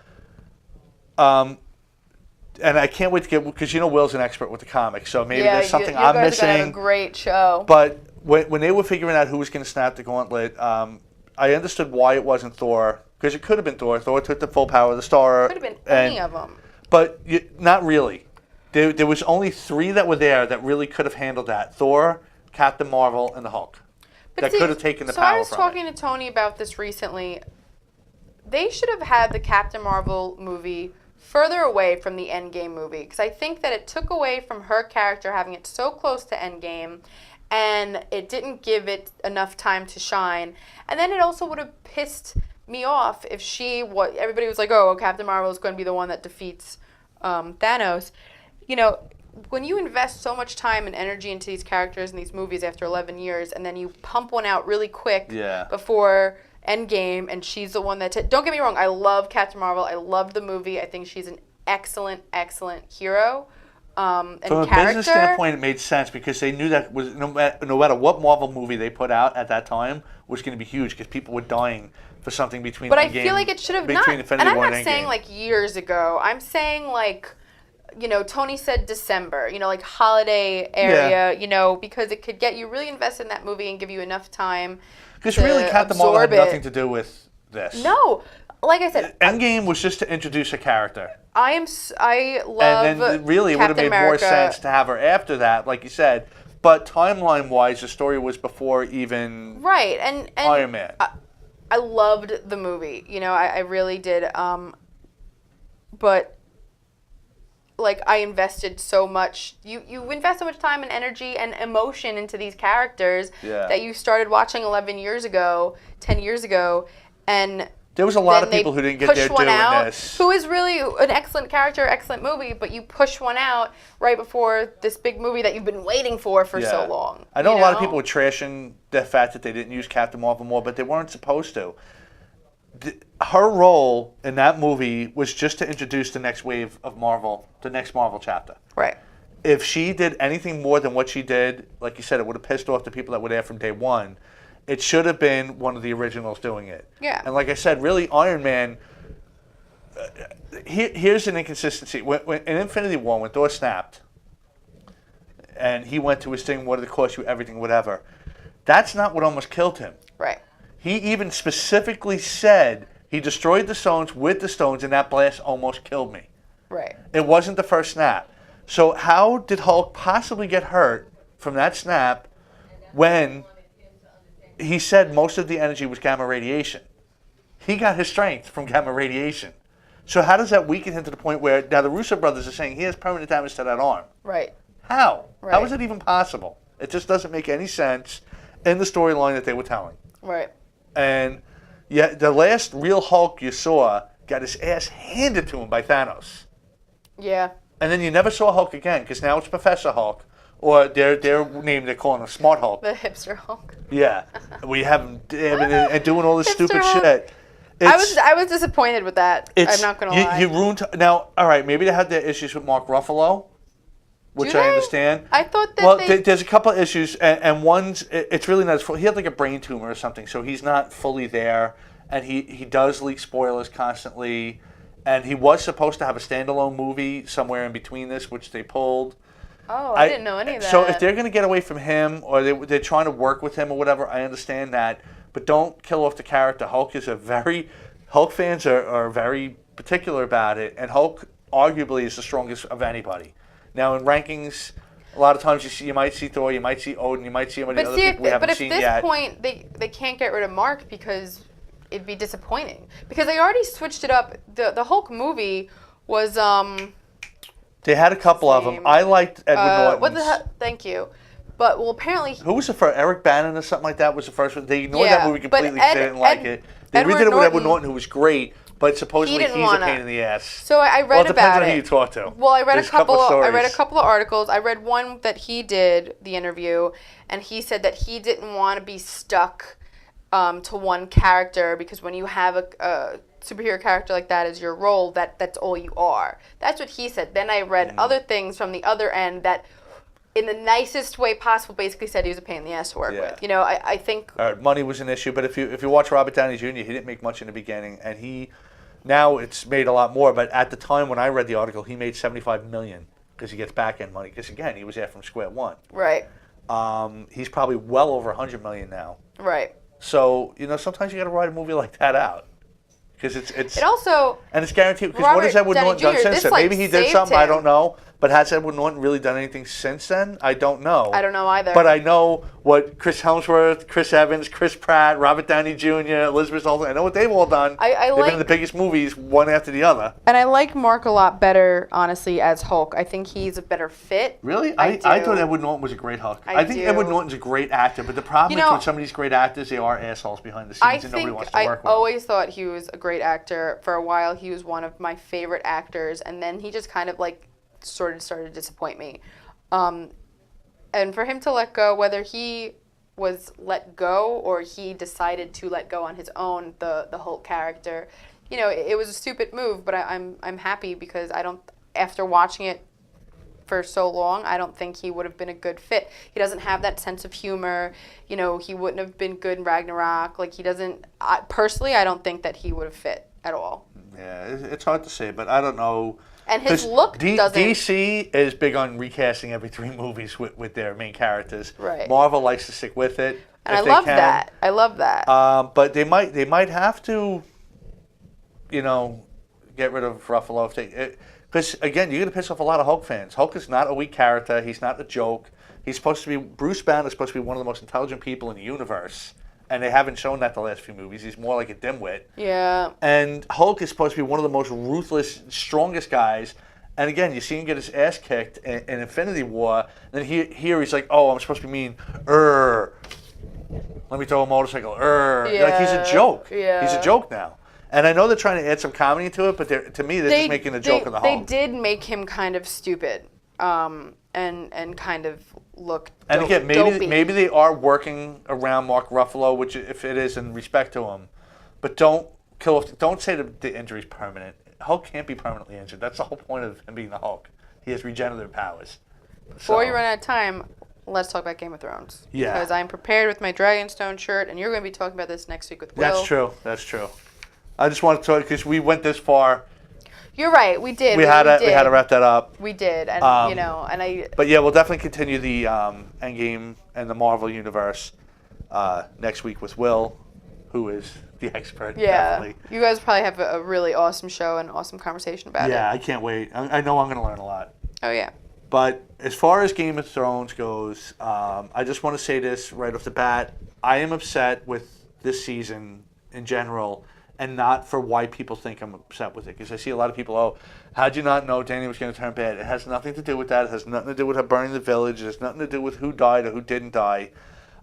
And I can't wait to get because Will's an expert with the comics, so maybe there's something I'm guys missing. Are gonna have a great show. But when they were figuring out who was going to snap the gauntlet, I understood why it wasn't Thor because it could have been Thor. Thor took the full power of the star. Could have been any of them. But not really. There was only 3 that were there that really could have handled that: Thor, Captain Marvel, and the Hulk. That could have taken the power from it. So I was talking to Tony about this recently. They should have had the Captain Marvel movie further away from the Endgame movie because I think that it took away from her character having it so close to Endgame, and it didn't give it enough time to shine. And then it also would have pissed me off if everybody was like, oh, Captain Marvel is going to be the one that defeats Thanos. When you invest so much time and energy into these characters and these movies after 11 years, and then you pump one out really quick before Endgame, and she's the one that... Don't get me wrong, I love Captain Marvel. I loved the movie. I think she's an excellent, excellent hero and From a character. business standpoint, it made sense because they knew that was no matter what Marvel movie they put out at that time was going to be huge because people were dying for something between. But I feel like it should have not. Infinity And I'm War not saying like years ago. I'm saying like... Tony said December, like holiday area, because it could get you really invested in that movie and give you enough time. Because really, Captain Marvel had nothing to do with this. No, like I said, Endgame was just to introduce a character. I love. And then really, it would have made more sense to have her after that, like you said. But timeline-wise, the story was before even and Iron Man. I loved the movie. I really did. But. Like I invested so much, you invest so much time and energy and emotion into these characters that you started watching 11 years ago, 10 years ago, and there was a lot of people who didn't get their due in this. Who is really an excellent character, excellent movie, but you push one out right before this big movie that you've been waiting for so long. I know a lot of people were trashing the fact that they didn't use Captain Marvel more, but they weren't supposed to. Her role in that movie was just to introduce the next wave of Marvel, the next Marvel chapter. Right. If she did anything more than what she did, like you said, it would have pissed off the people that were there from day one. It should have been one of the originals doing it. Yeah. And like I said, really, Iron Man, here's an inconsistency. In Infinity War, when Thor snapped, and he went to his thing, what did it cost you, everything, whatever, that's not what almost killed him. Right. He even specifically said he destroyed the stones with the stones, and that blast almost killed me. Right. It wasn't the first snap. So how did Hulk possibly get hurt from that snap when he said most of the energy was gamma radiation? He got his strength from gamma radiation. So how does that weaken him to the point where now the Russo brothers are saying he has permanent damage to that arm? Right. How? Right. How is it even possible? It just doesn't make any sense in the storyline that they were telling. Right. And yeah, the last real Hulk you saw got his ass handed to him by Thanos. Yeah. And then you never saw Hulk again because now it's Professor Hulk, or their name they're calling him Smart Hulk. The hipster Hulk. Yeah, we have him and doing all this stupid shit. I was disappointed with that. I'm not gonna lie. You ruined now. All right, maybe they had their issues with Mark Ruffalo, which I understand. I thought that there's a couple of issues, and one's it's really not his fault. He had like a brain tumor or something, so he's not fully there, and he does leak spoilers constantly, and he was supposed to have a standalone movie somewhere in between this, which they pulled. Oh, I didn't know any of that. So if they're going to get away from him, or they're trying to work with him or whatever, I understand that, but don't kill off the character. Hulk fans are very particular about it, and Hulk arguably is the strongest of anybody. Now in rankings, A lot of times you might see Thor, you might see Odin, you might see some of the other people we haven't seen yet. But at this point, they can't get rid of Mark because it'd be disappointing. Because they already switched it up. The Hulk movie was They had a couple of them. I liked Edward Norton's. What the hell? Thank you. But, well, apparently... Who was the first? Eric Bannon or something like that was the first one. They ignored that movie completely because they didn't like it. They redid it with Edward Norton, who was great, but supposedly he's a pain in the ass. So I read about it. Well, it depends on who you talk to. Well, I read a couple of articles. I read one that he did, the interview, and he said that he didn't want to be stuck to one character because when you have a superhero character like that as your role, that's all you are. That's what he said. Then I read other things from the other end that, in the nicest way possible, basically said he was a pain in the ass to work with. You know, I think... money was an issue, but if you watch Robert Downey Jr., he didn't make much in the beginning, and now it's made a lot more, but at the time when I read the article, he made $75 million because he gets back-end money, because, again, he was there from square one. Right. He's probably well over $100 million now. Right. So, you know, sometimes you got to write a movie like that out. Because it also... And it's guaranteed, because what has Edward Norton done since then? Maybe he did something, I don't know. But has Edward Norton really done anything since then? I don't know. I don't know either. But I know what Chris Hemsworth, Chris Evans, Chris Pratt, Robert Downey Jr., Elizabeth Olsen, I know what they've all done. They've been in the biggest movies, one after the other. And I like Mark a lot better, honestly, as Hulk. I think he's a better fit. Really? I thought Edward Norton was a great Hulk. I think Edward Norton's a great actor, but the problem is with some of these great actors, they are assholes behind the scenes and nobody wants to work with them. I always thought he was a great actor. For a while, he was one of my favorite actors, and then he just kind of sort of started to disappoint me. And for him to let go, whether he was let go or he decided to let go on his own, the Hulk character, you know, it was a stupid move, but I'm happy because after watching it for so long, I don't think he would have been a good fit. He doesn't have that sense of humor. You know, he wouldn't have been good in Ragnarok. Personally, I don't think that he would have fit at all. Yeah, it's hard to say, but I don't know. And his look doesn't... DC is big on recasting every 3 movies with their main characters. Right. Marvel likes to stick with it. And I love that. I love that. But they might have to, you know, get rid of Ruffalo. Because, again, you're going to piss off a lot of Hulk fans. Hulk is not a weak character. He's not a joke. Bruce Banner is supposed to be one of the most intelligent people in the universe. And they haven't shown that the last few movies. He's more like a dimwit. Yeah. And Hulk is supposed to be one of the most ruthless, strongest guys. And again, you see him get his ass kicked in Infinity War. And then here he's like, oh, I'm supposed to be mean. Let me throw a motorcycle. Yeah. Like he's a joke. Yeah. He's a joke now. And I know they're trying to add some comedy to it, but to me, they're just making a joke of the Hulk. They did make him kind of stupid. And kind of look and again, maybe they are working around Mark Ruffalo, which if it is in respect to him, but don't say the injury's permanent. Hulk can't be permanently injured. That's the whole point of him being the Hulk. He has regenerative powers. Before you run out of time, let's talk about Game of Thrones. Yeah. Because I'm prepared with my Dragonstone shirt, and you're going to be talking about this next week with Will. That's true. I just wanted to talk because we went this far. You're right. We did. We had to wrap that up. We did, and But yeah, we'll definitely continue the Endgame and the Marvel universe next week with Will, who is the expert. Yeah. Definitely. You guys probably have a really awesome show and awesome conversation about it. Yeah, I can't wait. I know I'm going to learn a lot. Oh yeah. But as far as Game of Thrones goes, I just want to say this right off the bat. I am upset with this season in general. And not for why people think I'm upset with it. Because I see a lot of people, how'd you not know Dany was going to turn bad? It has nothing to do with that. It has nothing to do with her burning the village. It has nothing to do with who died or who didn't die.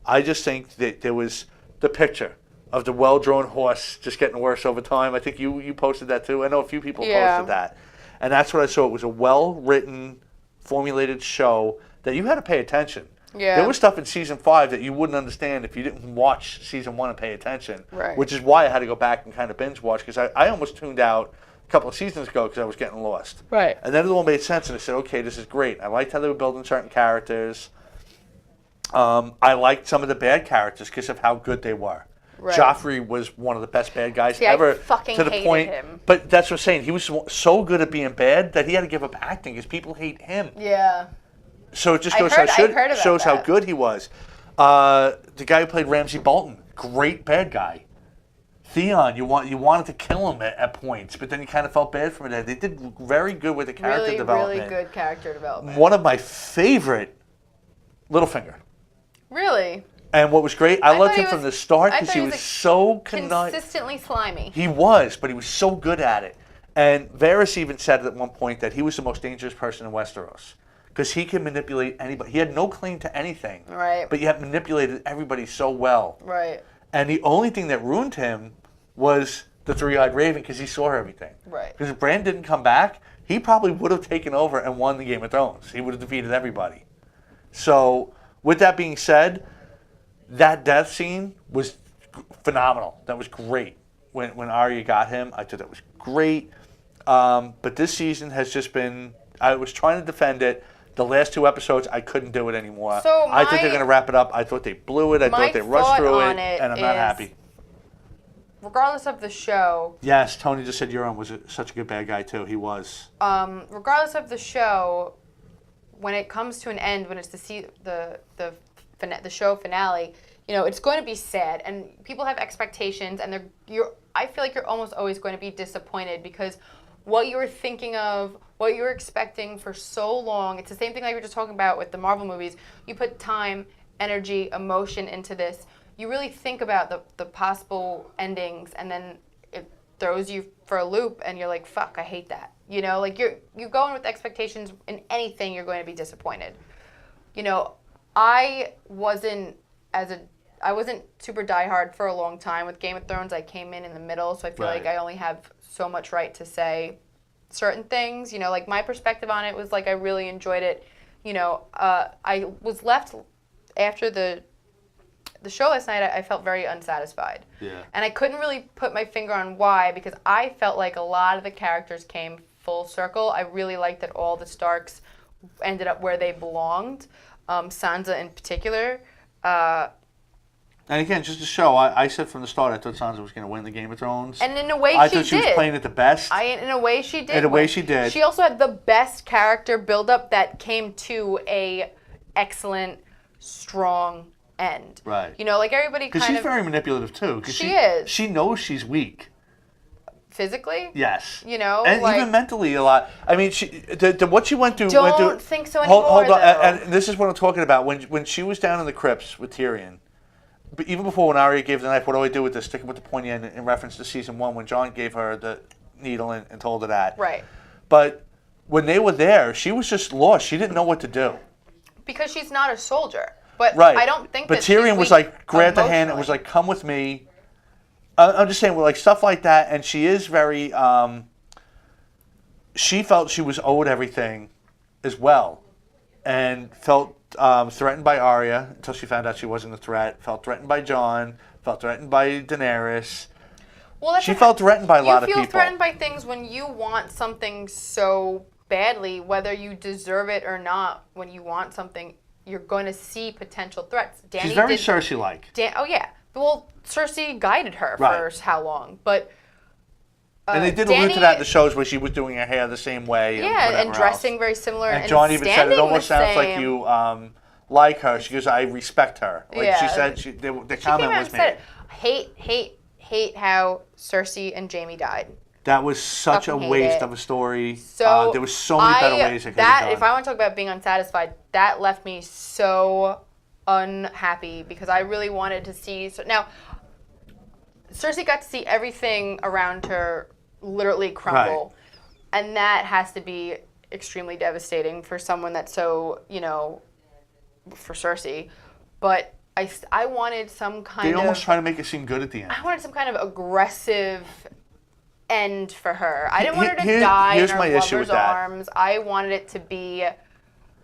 I just think that there was the picture of the well-drawn horse just getting worse over time. I think you posted that too. I know a few people posted that. And that's what I saw. It was a well-written, formulated show that you had to pay attention. Yeah. There was stuff in season 5 that you wouldn't understand if you didn't watch season 1 and pay attention. Right. Which is why I had to go back and kind of binge watch because I almost tuned out a couple of seasons ago because I was getting lost. Right. And then it all made sense and I said, okay, this is great. I liked how they were building certain characters. I liked some of the bad characters because of how good they were. Right. Joffrey was one of the best bad guys ever. I fucking hated him. But that's what I'm saying. He was so good at being bad that he had to give up acting because people hate him. Yeah. So it just shows how good he was. The guy who played Ramsay Bolton, great bad guy. Theon, you wanted to kill him at points, but then you kind of felt bad for him. They did very good with the character development. Really good character development. One of my favorite Littlefinger. Really? And what was great, I loved thought him he from was- the start I because thought he he was was so Consistently slimy. He was, but he was so good at it. And Varys even said at one point that he was the most dangerous person in Westeros because he could manipulate anybody. He had no claim to anything, Right. but yet manipulated everybody so well. Right. And the only thing that ruined him was the three-eyed raven because he saw everything. Right. Because if Bran didn't come back, he probably would have taken over and won the Game of Thrones. He would have defeated everybody. So, with that being said, that death scene was phenomenal. That was great. When Arya got him, I thought that was great. But this season has just been, I was trying to defend it. The last 2 episodes, I couldn't do it anymore. So I thought they were going to wrap it up. I thought they blew it. I thought they rushed through it, and I'm not happy. Regardless of the show, Yes, Tony just said Euron was such a good bad guy, too. He was. regardless of the show, when it comes to an end, when it's the show finale, you know, it's going to be sad, and people have expectations, and I feel like you're almost always going to be disappointed because what you were thinking of, what you were expecting for so long, it's the same thing like we were just talking about with the Marvel movies. You put time, energy, emotion into this. You really think about the possible endings, and then it throws you for a loop, and you're like, fuck, I hate that. You know, like you're going with expectations in anything, you're going to be disappointed. You know, I wasn't super diehard for a long time. With Game of Thrones, I came in the middle, so I feel like I only have so much right to say certain things. You know, like my perspective on it was like I really enjoyed it. You know, I was left after the show last night. I felt very unsatisfied. Yeah. And I couldn't really put my finger on why because I felt like a lot of the characters came full circle. I really liked that all the Starks ended up where they belonged. Sansa in particular. And again, just to show, I said from the start I thought Sansa was going to win the Game of Thrones. And in a way, I thought she was playing it the best. In a way, she did. In a way, she did. She also had the best character build-up that came to a excellent, strong end. Right. You know, like everybody kind of... Because she's very manipulative, too. She is. She knows she's weak. Physically? Yes. You know, and like... even mentally a lot. I mean, what she went through... Don't think so anymore, Hold on. though. And this is what I'm talking about. When she was down in the crypts with Tyrion, but even before when Arya gave the knife, what do I do with this? Stick it with the pointy end in reference to season 1 when Jon gave her the needle and told her that. Right. But when they were there, she was just lost. She didn't know what to do. Because she's not a soldier. But right. I don't think but that Tyrion was like, grabbed the hand and was like, come with me. I'm just saying, well, like stuff like that. And she is very, she felt she was owed everything as well. And felt threatened by Arya until she found out she wasn't a threat. Felt threatened by Jon. Felt threatened by Daenerys. Well, she felt threatened by a lot of people. You feel threatened by things when you want something so badly, whether you deserve it or not. When you want something, you're going to see potential threats. She's very Cersei-like. Oh, yeah. Well, Cersei guided her for how long? But and they did allude to that in the shows where she was doing her hair the same way. Yeah, and dressing very similar. And Jon even said, it almost sounds like you like her. She goes, I respect her. Like she said, the comment was made. Hate how Cersei and Jaime died. That was such a waste of a story. So there was so many better ways it could have gone. If I want to talk about being unsatisfied, that left me so unhappy because I really wanted to see. So now, Cersei got to see everything around her literally crumble, and that has to be extremely devastating for someone that's so, you know, for Cersei. But I wanted some kind of... They almost try to make it seem good at the end. I wanted some kind of aggressive end for her. I didn't want her to die in her lover's arms. I wanted it to be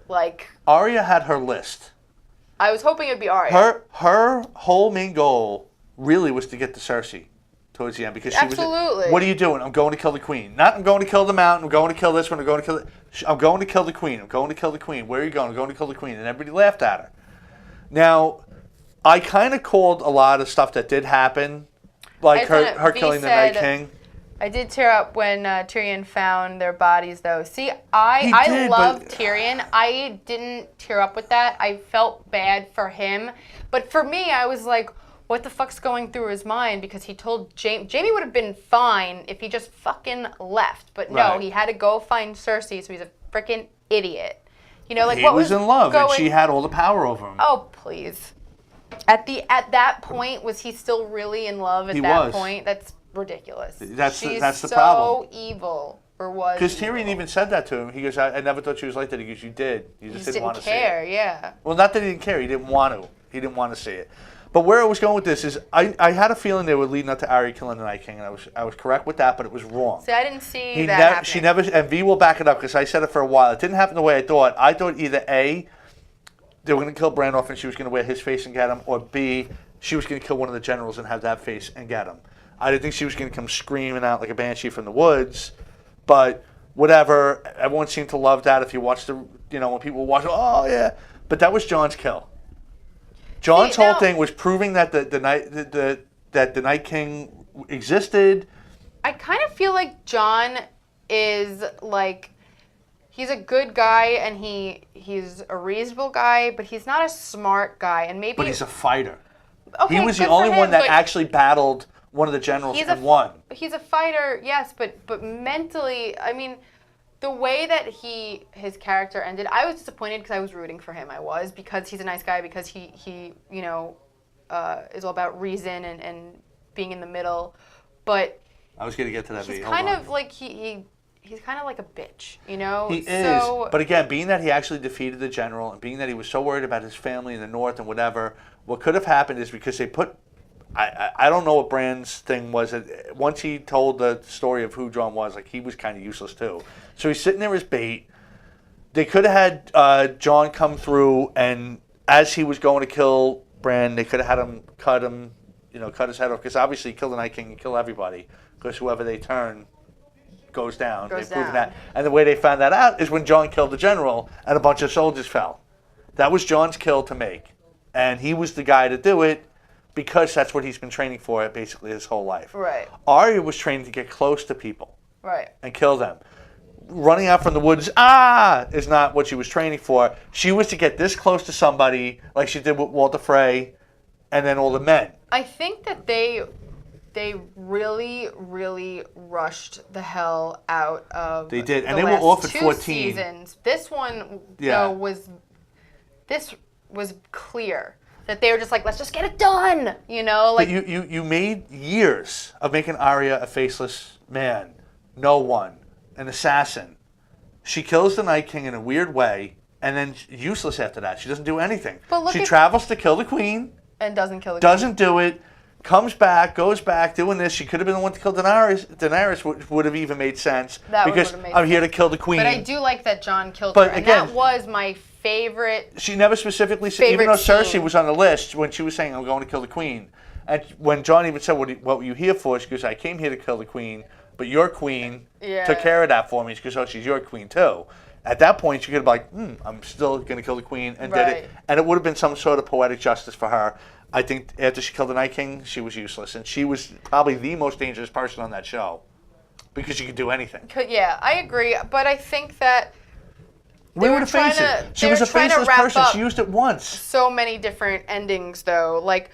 like... Arya had her list. I was hoping it would be Arya. Her whole main goal really was to get to Cersei towards the end because she was... What are you doing? I'm going to kill the queen. Not I'm going to kill the mountain. I'm going to kill this one. I'm going to kill it. I'm going to kill the queen. I'm going to kill the queen. Where are you going? I'm going to kill the queen. And everybody laughed at her. Now, I kind of called a lot of stuff that did happen, like her killing the Night King. I did tear up when Tyrion found their bodies, though. See, I love Tyrion. I didn't tear up with that. I felt bad for him. But for me, I was like, what the fuck's going through his mind? Because he told Jaime would have been fine if he just fucking left. But no, he had to go find Cersei, so he's a freaking idiot. You know, like He what was in love, going... and she had all the power over him. Oh, please. At that point, was he still really in love at that point? That's ridiculous. That's the problem. So evil, or was because Tyrion even said that to him. He goes, I never thought she was like that. He goes, you did. You just didn't want to care, see it. Yeah. Well, not that he didn't care. He didn't want to. He didn't want to see it. But where I was going with this is, I had a feeling they were leading up to Arya killing the Night King, and I was correct with that, but it was wrong. See, I didn't see that happening. She never, and V will back it up because I said it for a while. It didn't happen the way I thought. I thought either A, they were going to kill Bran off and she was going to wear his face and get him, or B, she was going to kill one of the generals and have that face and get him. I didn't think she was going to come screaming out like a banshee from the woods, but whatever. Everyone seemed to love that. If you watch when people watch, oh yeah, but that was Jon's kill. Jon's whole thing was proving that the Night King existed. I kind of feel like Jon is like, he's a good guy and he's a reasonable guy, but he's not a smart guy, and maybe. But he's a fighter. Okay, he was the only one that actually battled one of the generals and won. He's a fighter, yes, but mentally, I mean, the way that his character ended, I was disappointed because I was rooting for him. Because he's a nice guy, because he is all about reason and being in the middle. But I was going to get to that. He's kind of like he's kind of like a bitch, you know? He is. But again, being that he actually defeated the general and being that he was so worried about his family in the north and whatever, what could have happened is because they put, I don't know what Bran's thing was. Once he told the story of who Jon was, like, he was kind of useless too. So he's sitting there as bait. They could have had Jon come through, and as he was going to kill Bran, they could have had him cut his head off. Because obviously, kill the Night King and kill everybody. Because whoever they turn goes down. They've proven that. And the way they found that out is when Jon killed the general and a bunch of soldiers fell. That was Jon's kill to make. And he was the guy to do it because that's what he's been training for basically his whole life. Right. Arya was trained to get close to people. Right. And kill them. Running out from the woods, is not what she was training for. She was to get this close to somebody, like she did with Walder Frey, and then all the men. I think that they really, really rushed the hell out of. They did, and they were off at 14 seasons. This one, though, was clear that they were just like, let's just get it done, you know. Like but you made years of making Arya a faceless man, no one, an assassin. She kills the Night King in a weird way, and then useless after that. She doesn't do anything. She travels to kill the Queen. And doesn't kill the Queen. Doesn't do it. Comes back, goes back, doing this. She could have been the one to kill Daenerys. Daenerys would have even made sense. Because I'm here to kill the Queen. But I do like that Jon killed her. And that was my favorite. She never specifically said, even though Cersei was on the list, when she was saying, I'm going to kill the Queen. And when Jon even said, what were you here for? She goes, I came here to kill the Queen, but your Queen took care of that for me. She goes, oh, she's your Queen too. At that point, she could have been like, I'm still going to kill the Queen, and did it. And it would have been some sort of poetic justice for her. I think after she killed the Night King, she was useless. And she was probably the most dangerous person on that show because she could do anything. Yeah, I agree. But I think that we were face it. She was a faceless person. She used it once. So many different endings, though. Like,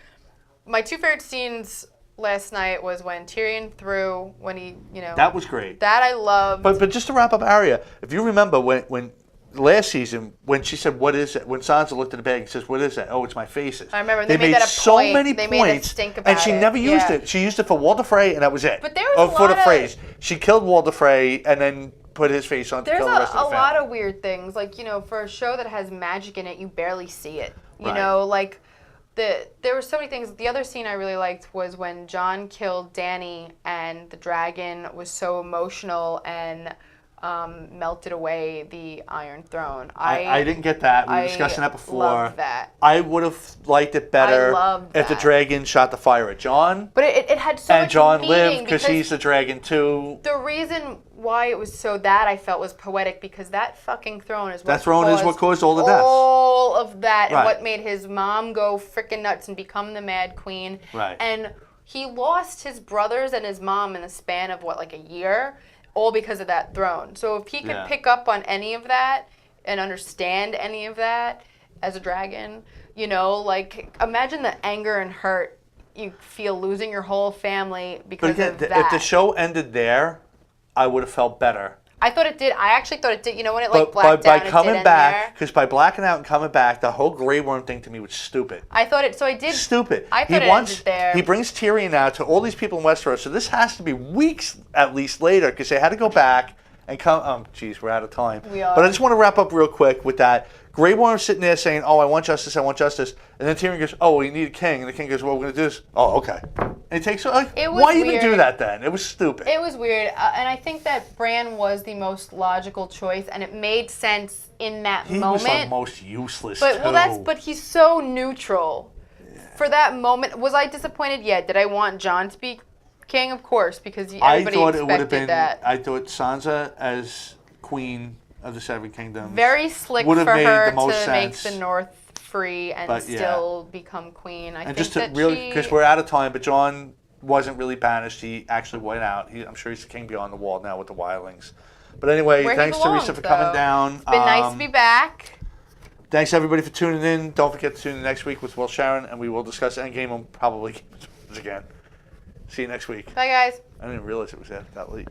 my two favorite scenes last night was when Tyrion threw, when he, That was great. That I loved. But just to wrap up Arya, if you remember when last season, when she said, what is it? When Sansa looked at the bag and says, what is that? Oh, it's my faces. I remember. They made that a so point. many they points. Made a stink about and she never used it. She used it for Walder Frey, and that was it. But there was for the phrase. She killed Walder Frey and then put his face on to kill the rest of the family. There's a lot of weird things. Like, for a show that has magic in it, you barely see it. You know, like, there were so many things. The other scene I really liked was when Jon killed Dany and the dragon was so emotional and melted away the Iron Throne. I didn't get that. We were discussing that before. I loved that. I would have liked it better if the dragon shot the fire at Jon. But it had so much And Jon meaning lived because he's the dragon too. The reason why it was so that I felt was poetic because that fucking throne is what caused all the deaths. All of that and what made his mom go freaking nuts and become the Mad Queen. Right. And he lost his brothers and his mom in the span of a year. All because of that throne. So if he could pick up on any of that and understand any of that as a dragon, imagine the anger and hurt you feel losing your whole family because of that. If the show ended there, I would have felt better. I thought it did. I actually thought it did. You know when it like blacked by out and coming it did back, because by blacking out and coming back, the whole Grey Worm thing to me was stupid. I thought it. So I did. Stupid. I thought it ended there. He brings Tyrion out to all these people in Westeros, so this has to be weeks at least later, because they had to go back and come. Geez, we're out of time. We are. But I just want to wrap up real quick with that. Grey Worm sitting there saying, "Oh, I want justice, I want justice," and then Tyrion goes, "Oh, well, you need a king," and the king goes, "Well, we're going to do this." "Oh, okay." And it takes like, It was why even weird. do that then? It was stupid. It was weird, and I think that Bran was the most logical choice, and it made sense in that He moment. was the most useless. But too. but he's so neutral. Yeah. For that moment, was I disappointed? Yeah. Did I want Jon to be king? Of course, because everybody expected that. I thought Sansa as queen of the Seven Kingdoms. Very slick for made her the most to make sense. the North free and still become queen. I and think just to that really, because we're out of time, but Jon wasn't really banished. He actually went out. I'm sure he's the king beyond the wall now with the wildlings. But anyway, thanks Theresa for coming down. It's been nice to be back. Thanks everybody for tuning in. Don't forget to tune in next week with Will Sharon, and we will discuss Endgame and probably Game of Thrones again. See you next week. Bye guys. I didn't realize it was that late.